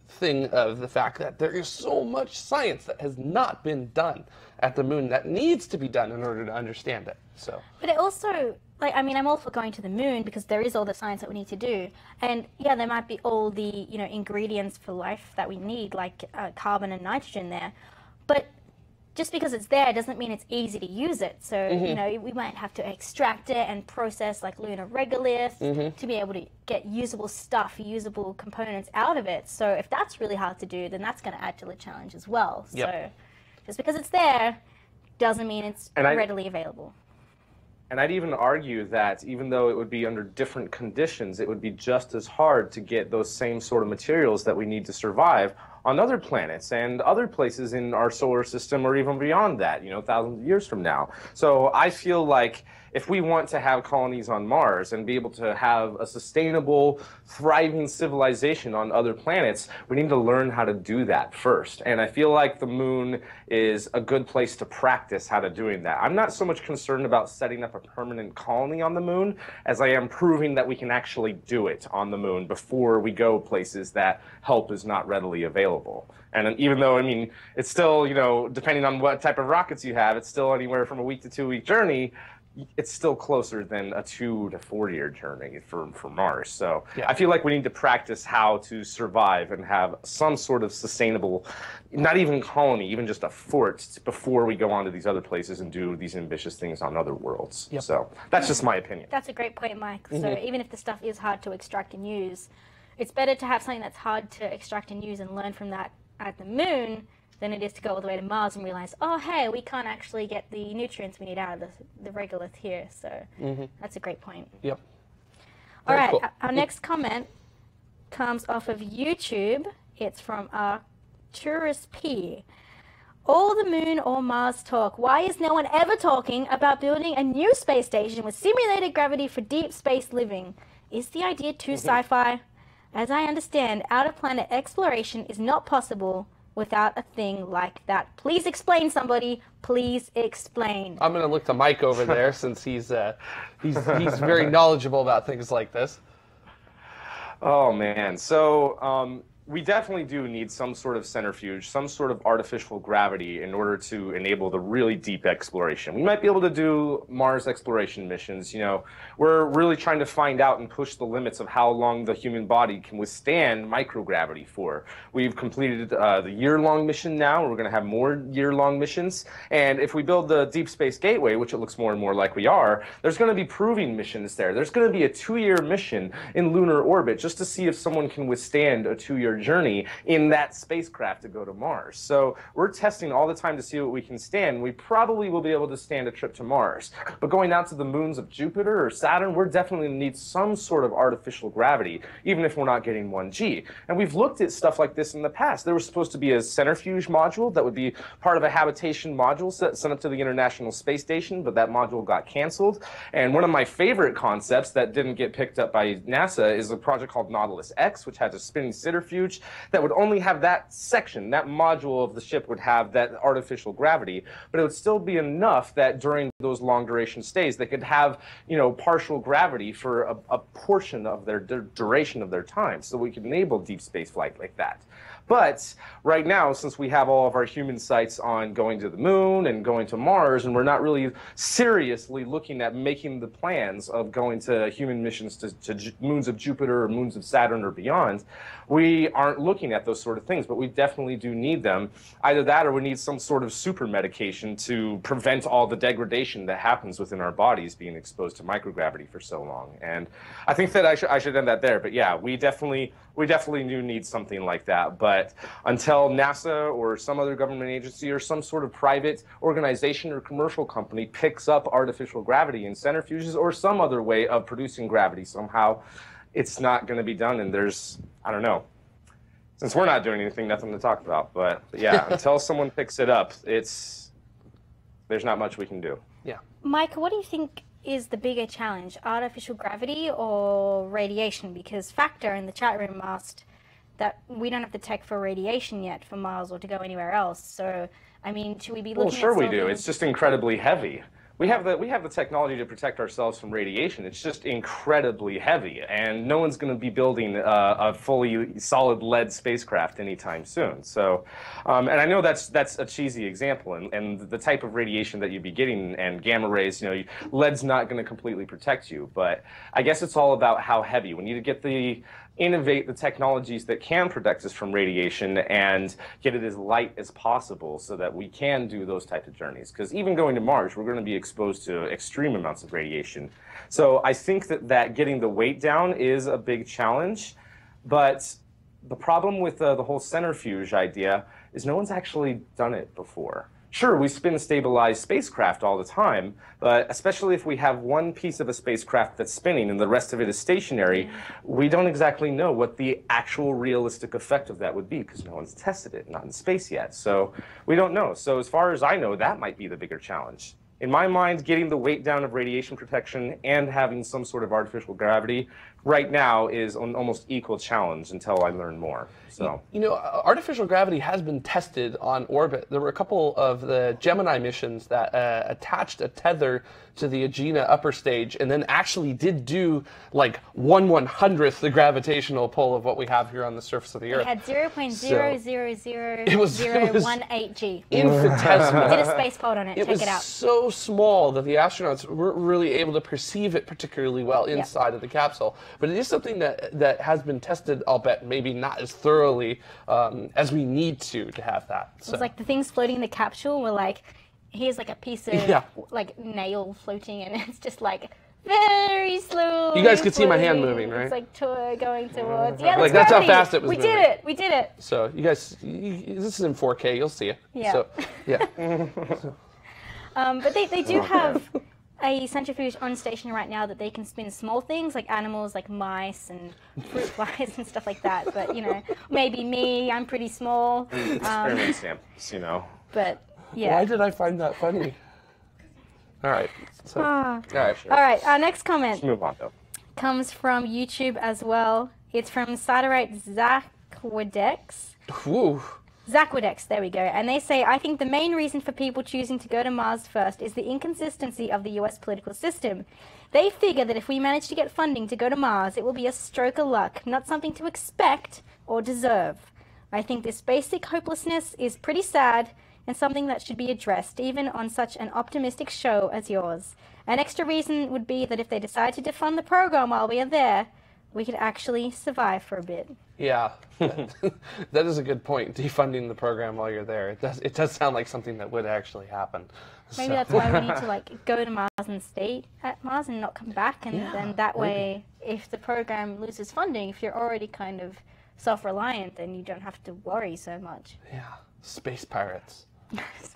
S9: thing of the fact that there is so much science that has not been done at the moon that needs to be done in order to understand it. So,
S6: but it also, like, I mean, I'm all for going to the moon because there is all the science that we need to do, and yeah, there might be all the ingredients for life that we need, like carbon and nitrogen there, but just because it's there doesn't mean it's easy to use it. So, we might have to extract it and process like lunar regolith to be able to get usable stuff, usable components out of it. So if that's really hard to do, then that's going to add to the challenge as well.
S9: Yep.
S6: So just because it's there doesn't mean it's readily available.
S5: And I'd even argue that even though it would be under different conditions, it would be just as hard to get those same sort of materials that we need to survive on other planets and other places in our solar system or even beyond that, thousands of years from now. So I feel like if we want to have colonies on Mars and be able to have a sustainable, thriving civilization on other planets, we need to learn how to do that first. And I feel like the moon is a good place to practice how to doing that. I'm not so much concerned about setting up a permanent colony on the moon as I am proving that we can actually do it on the moon before we go places that help is not readily available. And even though, it's still, depending on what type of rockets you have, it's still anywhere from a week to 2 week journey. It's still closer than a 2 to 4 year journey for Mars. So yeah. I feel like we need to practice how to survive and have some sort of sustainable, not even colony, even just a fort before we go on to these other places and do these ambitious things on other worlds. Yep. So that's just my opinion.
S6: That's a great point, Mike. So even if the stuff is hard to extract and use, it's better to have something that's hard to extract and use and learn from that at the moon than it is to go all the way to Mars and realize, oh, hey, we can't actually get the nutrients we need out of the regolith here. So that's a great point.
S9: Yep.
S6: All right, cool. Our next comment comes off of YouTube. It's from Tourist P. All the moon or Mars talk. Why is no one ever talking about building a new space station with simulated gravity for deep space living? Is the idea too sci-fi? As I understand, out-of-planet exploration is not possible without a thing like that. Please explain, somebody. Please explain.
S9: I'm going to look to Mike over there since he's very knowledgeable about things like this.
S5: Oh, man. So we definitely do need some sort of centrifuge, some sort of artificial gravity in order to enable the really deep exploration. We might be able to do Mars exploration missions. We're really trying to find out and push the limits of how long the human body can withstand microgravity for. We've completed the year-long mission now. We're going to have more year-long missions. And if we build the Deep Space Gateway, which it looks more and more like we are, there's going to be proving missions there. There's going to be a 2-year mission in lunar orbit just to see if someone can withstand a 2-year journey in that spacecraft to go to Mars. So we're testing all the time to see what we can stand. We probably will be able to stand a trip to Mars. But going out to the moons of Jupiter or Saturn, we're definitely going to need some sort of artificial gravity, even if we're not getting 1G. And we've looked at stuff like this in the past. There was supposed to be a centrifuge module that would be part of a habitation module sent up to the International Space Station, but that module got canceled. And one of my favorite concepts that didn't get picked up by NASA is a project called Nautilus X, which has a spinning centrifuge that would only have that section, that module of the ship would have that artificial gravity, but it would still be enough that during those long duration stays they could have, partial gravity for a portion of their duration of their time, so we could enable deep space flight like that. But right now, since we have all of our human sights on going to the moon and going to Mars, and we're not really seriously looking at making the plans of going to human missions to moons of Jupiter or moons of Saturn or beyond, we aren't looking at those sort of things, but we definitely do need them. Either that or we need some sort of super medication to prevent all the degradation that happens within our bodies being exposed to microgravity for so long. And I think that I should end that there. But yeah, we definitely do need something like that. But
S7: But until NASA or some other government agency or some sort of private organization or commercial company picks up artificial gravity in centrifuges or some other way of producing gravity somehow, it's not going to be done. And there's, I don't know. Since we're not doing anything, nothing to talk about. But yeah, until someone picks it up, there's not much we can do.
S9: Yeah.
S6: Mike, what do you think is the bigger challenge, artificial gravity or radiation? Because Factor in the chat room asked that we don't have the tech for radiation yet for Mars or to go anywhere else. So, I mean, should we be looking
S7: Well, sure
S6: at
S7: we
S6: solving...
S7: do. It's just incredibly heavy. We have the technology to protect ourselves from radiation. It's just incredibly heavy, and no one's going to be building a fully solid lead spacecraft anytime soon. So, and I know that's a cheesy example, and the type of radiation that you'd be getting and gamma rays, lead's not going to completely protect you. But I guess it's all about how heavy. We need to innovate the technologies that can protect us from radiation and get it as light as possible so that we can do those types of journeys. Because even going to Mars, we're going to be exposed to extreme amounts of radiation. So I think that getting the weight down is a big challenge. But the problem with the whole centrifuge idea is no one's actually done it before. Sure, we spin stabilized spacecraft all the time, but especially if we have one piece of a spacecraft that's spinning and the rest of it is stationary, we don't exactly know what the actual realistic effect of that would be because no one's tested it, not in space yet. So we don't know. So as far as I know, that might be the bigger challenge. In my mind, getting the weight down of radiation protection and having some sort of artificial gravity right now is an almost equal challenge until I learn more. So,
S9: artificial gravity has been tested on orbit. There were a couple of the Gemini missions that attached a tether to the Agena upper stage and then actually did do like 1/100th the gravitational pull of what we have here on the surface of the Earth.
S6: It had 0.00018 G.
S9: Infinitesimal.
S6: Did a space pod on it. Check it out.
S9: So small that the astronauts weren't really able to perceive it particularly well inside of the capsule. But it is something that has been tested, I'll bet, maybe not as thoroughly as we need to have that. So.
S6: It's like the things floating in the capsule were like, here's like a piece of like nail floating, and it's just like very slow.
S9: You guys could see my hand moving, right?
S6: It's like going towards. Yeah,
S9: like that's how fast it was.
S6: We
S9: moving.
S6: did it. We did it.
S9: So you guys, this is in 4K. You'll see it.
S6: Yeah.
S9: So, yeah.
S6: But they do have a centrifuge on station right now that they can spin small things like animals, like mice and fruit flies and stuff like that. But maybe me, I'm pretty small.
S7: Experiment samples,
S6: But yeah.
S9: Why did I find that funny? All right. So, all right.
S6: All right. Our next comment.
S7: Let's move on though.
S6: Comes from YouTube as well. It's from Saturate Zakwadex.
S9: Woo.
S6: Zakwadex, there we go. And they say, I think the main reason for people choosing to go to Mars first is the inconsistency of the US political system. They figure that if we manage to get funding to go to Mars, it will be a stroke of luck, not something to expect or deserve. I think this basic hopelessness is pretty sad and something that should be addressed, even on such an optimistic show as yours. An extra reason would be that if they decide to defund the program while we are there, we could actually survive for a bit.
S9: Yeah, that is a good point. Defunding the program while you're there. It does sound like something that would actually happen.
S6: Maybe that's why we need to go to Mars and stay at Mars and not come back. And then that way, if the program loses funding, if you're already kind of self-reliant, then you don't have to worry so much.
S9: Yeah, space pirates.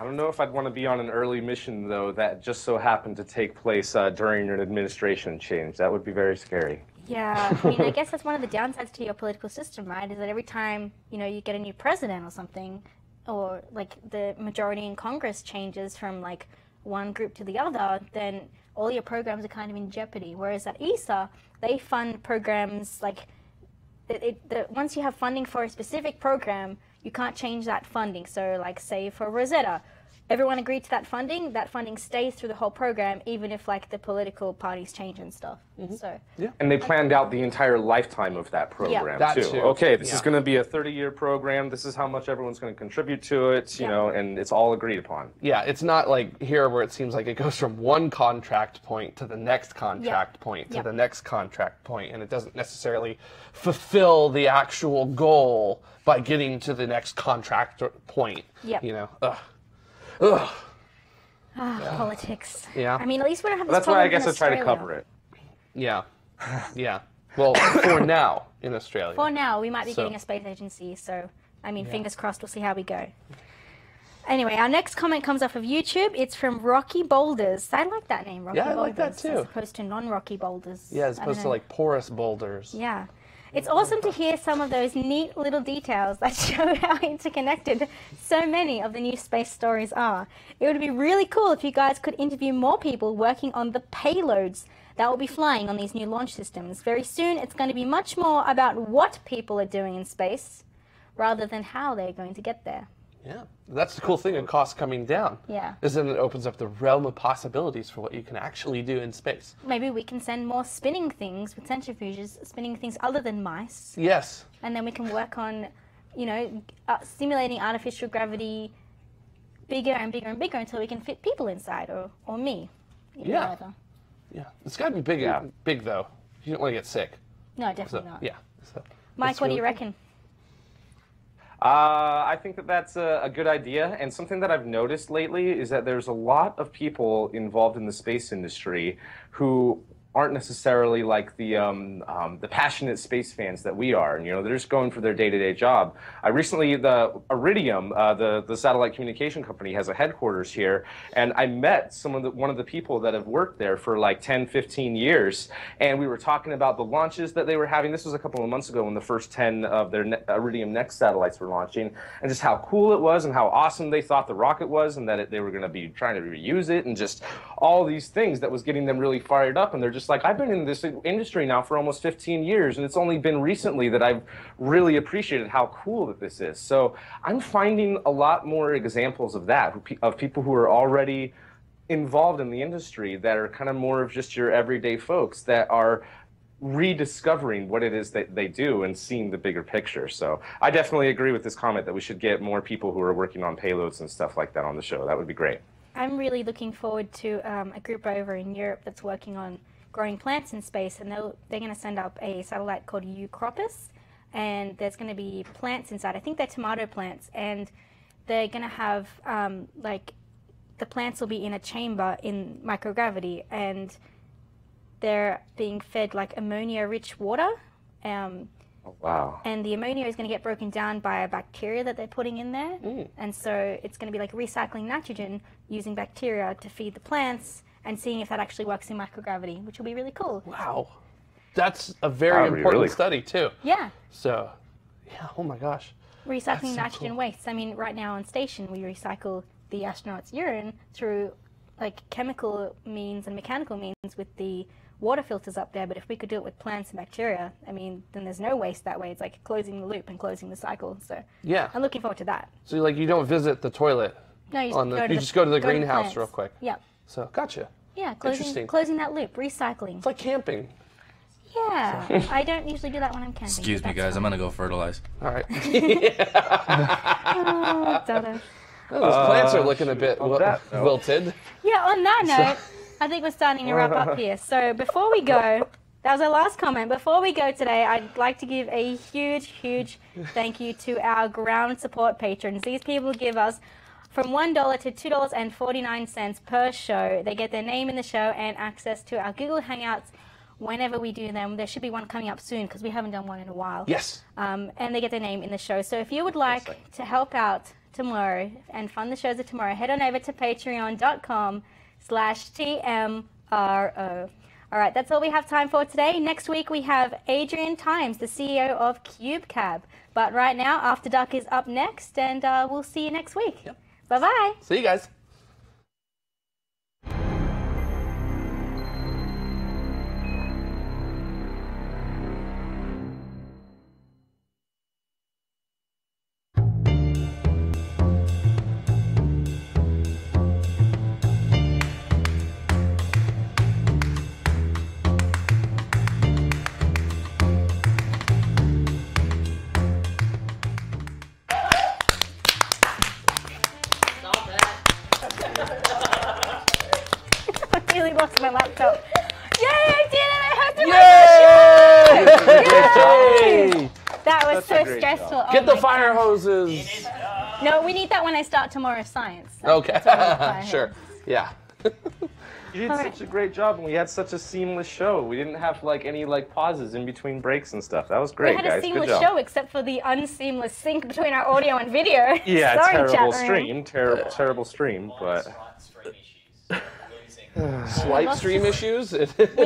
S7: I don't know if I'd want to be on an early mission, though, that just so happened to take place during an administration change. That would be very scary.
S6: Yeah, I mean, I guess that's one of the downsides to your political system, right? Is that every time, you get a new president or something, or the majority in Congress changes from one group to the other, then all your programs are kind of in jeopardy. Whereas at ESA, they fund programs once you have funding for a specific program, you can't change that funding. So say for Rosetta, everyone agreed to that funding stays through the whole program, even if the political parties change and stuff.
S9: Mm-hmm.
S6: So
S7: and they planned out the entire lifetime of that program
S9: that
S7: too.
S9: too.
S7: Okay, this is going to be a 30-year program. This is how much everyone's going to contribute to it, and it's all agreed upon.
S9: Yeah, it's not like here where it seems like it goes from one contract point to the next contract point to the next contract point, and it doesn't necessarily fulfill the actual goal by getting to the next contract point.
S6: Yeah.
S9: Ugh.
S6: Politics.
S9: Yeah.
S6: I mean, at least we don't have this
S7: That's why I
S6: problem
S7: guess
S6: in
S7: I try to
S6: Australia.
S7: cover it.
S9: Yeah. Yeah. Well, for now in Australia.
S6: For now, we might be getting a space agency, so I mean, fingers crossed, we'll see how we go. Anyway, our next comment comes off of YouTube. It's from Rocky Boulders. I like that name, Rocky Boulders.
S9: Yeah, I like that too.
S6: As opposed to non-rocky boulders.
S9: Yeah, as opposed to like porous boulders.
S6: Yeah. It's awesome to hear some of those neat little details that show how interconnected so many of the new space stories are. It would be really cool if you guys could interview more people working on the payloads that will be flying on these new launch systems. Very soon, it's going to be much more about what people are doing in space rather than how they're going to get there.
S9: Yeah, that's the cool thing of costs coming down.
S6: Yeah.
S9: Is that it opens up the realm of possibilities for what you can actually do in space.
S6: Maybe we can send more spinning things with centrifuges, spinning things other than mice.
S9: Yes.
S6: And then we can work on, you know, simulating artificial gravity bigger and bigger and bigger until we can fit people inside, or me.
S9: Yeah. Yeah. It's got to be big, big though. You don't want to get sick.
S6: No, definitely not.
S9: Yeah. So,
S6: Mike, what do you reckon?
S5: I think that that's a good idea, and something that I've noticed lately is that there's a lot of people involved in the space industry who aren't necessarily like the passionate space fans that we are, and you know, they're just going for their day-to-day job. I recently, the Iridium, the satellite communication company, has a headquarters here, and I met one of the people that have worked there for like 10, 15 years, and we were talking about the launches that they were having. This was a couple of months ago when the first 10 of their Iridium Next satellites were launching, and just how cool it was and how awesome they thought the rocket was, and that they were going to be trying to reuse it, and just all these things that was getting them really fired up. And they're just like, I've been in this industry now for almost 15 years, and it's only been recently that I've really appreciated how cool that this is. So I'm finding a lot more examples of that, of people who are already involved in the industry that are kind of more of just your everyday folks that are rediscovering what it is that they do and seeing the bigger picture. So I definitely agree with this comment that we should get more people who are working on payloads and stuff like that on the show. That would be great.
S6: I'm really looking forward to a group over in Europe that's working on growing plants in space, and they're going to send up a satellite called Eucropus, and there's going to be plants inside. I think they're tomato plants, and they're going to have like the plants will be in a chamber in microgravity, and they're being fed like ammonia-rich water.
S5: Oh, wow.
S6: And the ammonia is going to get broken down by a bacteria that they're putting in there. And so it's going to be like recycling nitrogen using bacteria to feed the plants and seeing if that actually works in microgravity, which will be really cool.
S9: Wow. That's a very important study, too.
S6: Yeah.
S9: So, yeah, oh my gosh.
S6: Recycling nitrogen waste. I mean, right now on station, we recycle the astronauts' urine through like chemical means and mechanical means with the water filters up there, but if we could do it with plants and bacteria, I mean, then there's no waste that way. It's like closing the loop and closing the cycle. So
S9: yeah,
S6: I'm looking forward to that.
S9: So like you don't visit the toilet.
S6: No, you just
S9: go to the greenhouse real quick.
S6: Yep.
S9: So gotcha.
S6: Yeah, closing that loop, recycling.
S9: It's like camping.
S6: Yeah, I don't usually do that when I'm camping.
S3: Excuse me, guys. I'm gonna go fertilize.
S9: All right.
S6: Oh,
S9: those plants are looking a bit wilted.
S6: Yeah, on that note, I think we're starting to wrap up here. So before we go, that was our last comment. Before we go today, I'd like to give a huge, huge thank you to our ground support patrons. These people give us from $1 to $2.49 per show. They get their name in the show and access to our Google Hangouts whenever we do them. There should be one coming up soon because we haven't done one in a while.
S9: Yes.
S6: And they get their name in the show. So if you would like to help out tomorrow and fund the shows of tomorrow, head on over to patreon.com/TMRO. All right, that's all we have time for today. Next week we have Adrian Times, the CEO of CubeCab. But right now, After Dark is up next, and we'll see you next week. Yep. Bye-bye.
S9: See you guys.
S6: Lost my laptop. Yay, I did it! I have to
S9: Yay!
S6: That was so stressful.
S9: Get the fire hoses.
S6: No, we need that when I start tomorrow's science.
S9: Okay. Sure. Yeah.
S5: You did such a great job, and we had such a seamless show. We didn't have like any like pauses in between breaks and stuff. That was great,
S6: We had
S5: guys.
S6: a seamless
S5: Good job.
S6: show except for the unseamless sync between our audio and video.
S5: Yeah,
S6: Sorry,
S5: terrible
S6: chat room.
S5: stream, terrible stream, but.
S9: Slight stream issues.
S6: We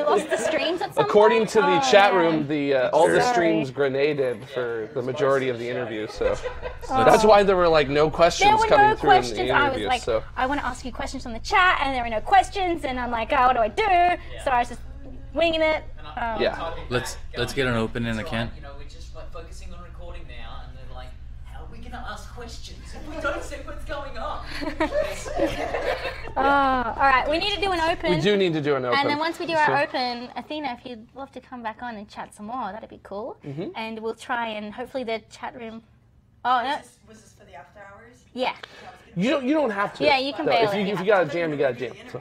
S6: lost the streams at some
S9: According
S6: point?
S9: to the
S6: Oh,
S9: chat
S6: yeah.
S9: room, all the
S6: Sorry.
S9: streams grenaded for the majority of the interview. So that's why there were like no questions
S6: There were
S9: coming
S6: no
S9: through
S6: questions.
S9: in the
S6: I was
S9: interview.
S6: like,
S9: So
S6: I want to ask you questions on the chat, and there were no questions, and I'm like, oh, what do I do? So I was just winging it.
S9: yeah.
S3: Let's get an open in the can.
S8: You know, we're just like focusing on recording now, and they're like, how are we gonna ask questions if we don't see what's going on?
S6: All right, we need to do an open.
S9: We do need to do an open.
S6: And then once we do our
S9: So-
S6: open, Athena, if you'd love to come back on and chat some more, that'd be cool. And we'll try and hopefully the chat room. Oh no.
S10: Was this for the after hours?
S6: Yeah.
S9: You don't have to.
S6: Yeah, you can
S9: No,
S6: bail
S9: if
S6: it,
S9: you
S6: yeah.
S9: if you got a jam, you got a jam. So.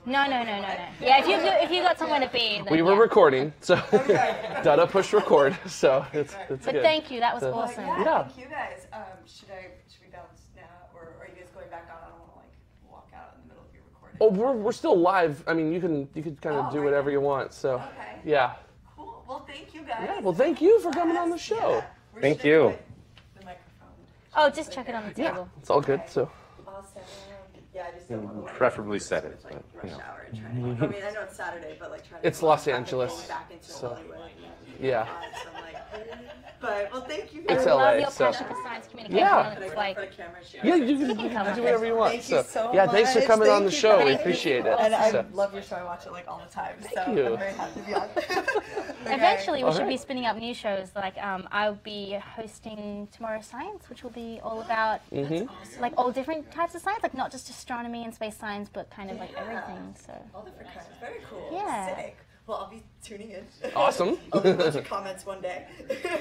S6: No. Yeah, if you got somewhere to be. Then
S9: We were
S6: yeah.
S9: recording, so Dada pushed record, so it's
S6: But
S9: good.
S6: thank you. That was
S9: So-
S6: awesome.
S9: Yeah.
S10: Thank you guys. Should we bounce now, or are you guys going back out? I don't want to like walk out in the middle of your recording.
S9: Oh, we're still live. I mean, you can kind of do whatever you want. So
S10: Okay.
S9: yeah.
S10: Cool. Well, thank you guys.
S9: Yeah. Well, thank you for coming on the show.
S5: Thank you.
S10: The microphone.
S6: Oh, just chuck it on the
S9: Yeah,
S6: table.
S9: it's all good. So
S10: Awesome. Yeah, I just don't want to like,
S5: Preferably set it,
S10: like
S5: but,
S10: rush
S5: you know.
S10: hour and try to. I mean, I know it's Saturday, but like trying to.
S9: It's Los
S10: back
S9: Angeles,
S10: into
S9: so,
S10: Hollywood.
S9: yeah.
S10: So I'm like, but well, thank you
S6: I
S10: guys.
S9: It's
S6: love
S9: LA,
S6: your
S9: so-
S6: passion for science communication.
S9: Yeah.
S6: And it's like,
S10: For the camera shoot.
S9: Yeah, you can
S6: come
S9: do
S6: on.
S9: whatever you want.
S10: Thank you so
S9: yeah, thanks for
S10: much.
S9: coming on the
S10: Thank you.
S9: show. We
S6: Thank you.
S9: appreciate it.
S10: And I
S9: So-
S10: love your show. I watch it like all the time. So
S9: you.
S10: I'm very happy to be on. Okay.
S6: eventually, we should be
S9: Alright.
S6: spinning up new shows. Like, I'll be hosting Tomorrow Science, which will be all about like all different types of science, like not just astronomy and space science, but kind of like everything. So
S10: All different kinds. Very cool.
S6: Yeah.
S10: Sick. Well, I'll be tuning in.
S9: Awesome.
S10: I'll leave a bunch of comments one day.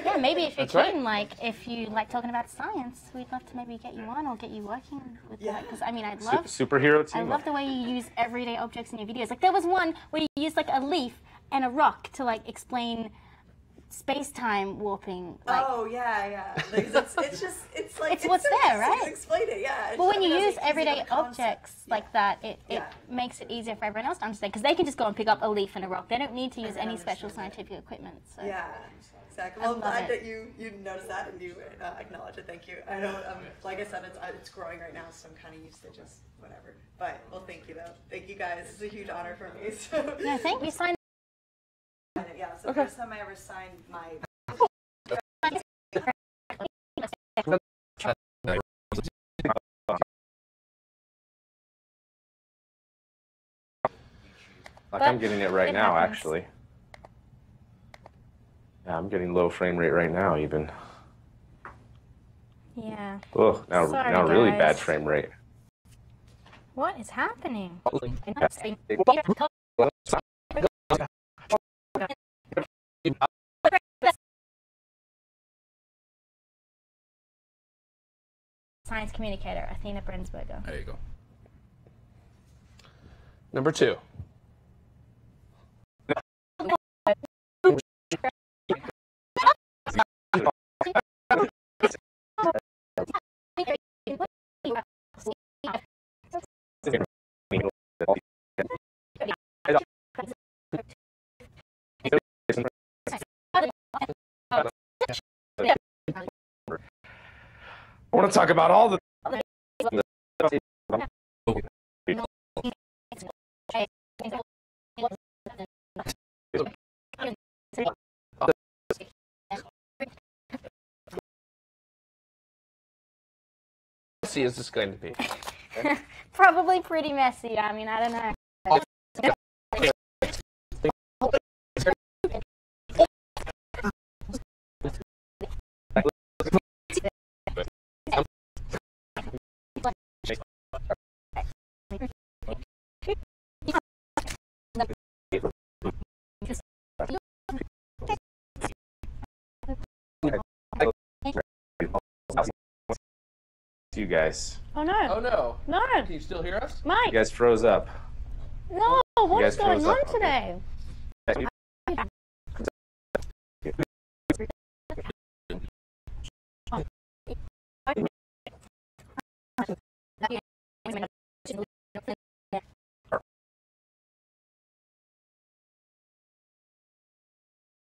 S6: yeah, maybe if you're
S9: That's right.
S6: keen, like if you like talking about science, we'd love to maybe get you on or get you working with that. Because I mean, I'd love.
S5: Superhero
S6: I
S5: team.
S6: love the way you use everyday objects in your videos. Like there was one where you used like a leaf and a rock to like explain space-time warping. Like,
S10: Oh yeah. Like, it's like
S6: It's what's
S10: so
S6: there,
S10: easy
S6: right?
S10: to explain it, yeah.
S6: but when you
S10: I mean,
S6: use
S10: it's easy
S6: everyday
S10: to concept.
S6: objects like that, it
S10: Yeah.
S6: makes it easier for everyone else to understand. Because they can just go and pick up a leaf and a rock. They don't need to use any special scientific equipment. So.
S10: Yeah, exactly.
S6: I
S10: Well, I'm
S6: love
S10: glad
S6: it.
S10: that you noticed that and you acknowledge it. Thank you. I know, like I said, it's growing right now, so I'm kind of used to just whatever. But well, thank you though. Thank you guys. It's a huge honor for me. So
S6: No, thank you. Sign.
S10: yeah, it's the first time I ever signed my.
S5: Like I'm getting it right
S6: it
S5: now,
S6: happens.
S5: actually. Yeah, I'm getting low frame rate right now, even.
S6: Yeah.
S5: Oh, now
S6: Sorry,
S5: really
S6: guys.
S5: bad frame rate.
S6: What is happening? Science communicator, Athena Brensberger.
S3: There you go.
S9: Number 2.
S5: I want to talk about all the.
S9: See, is this going to be?
S6: Probably pretty messy. I mean, I don't know.
S5: You guys.
S6: Oh no.
S9: Oh no.
S6: No.
S9: Can you still hear us?
S5: You
S6: Mike.
S5: guys froze up.
S6: No. What
S5: guys
S6: is going
S5: froze
S6: on
S5: up.
S6: today?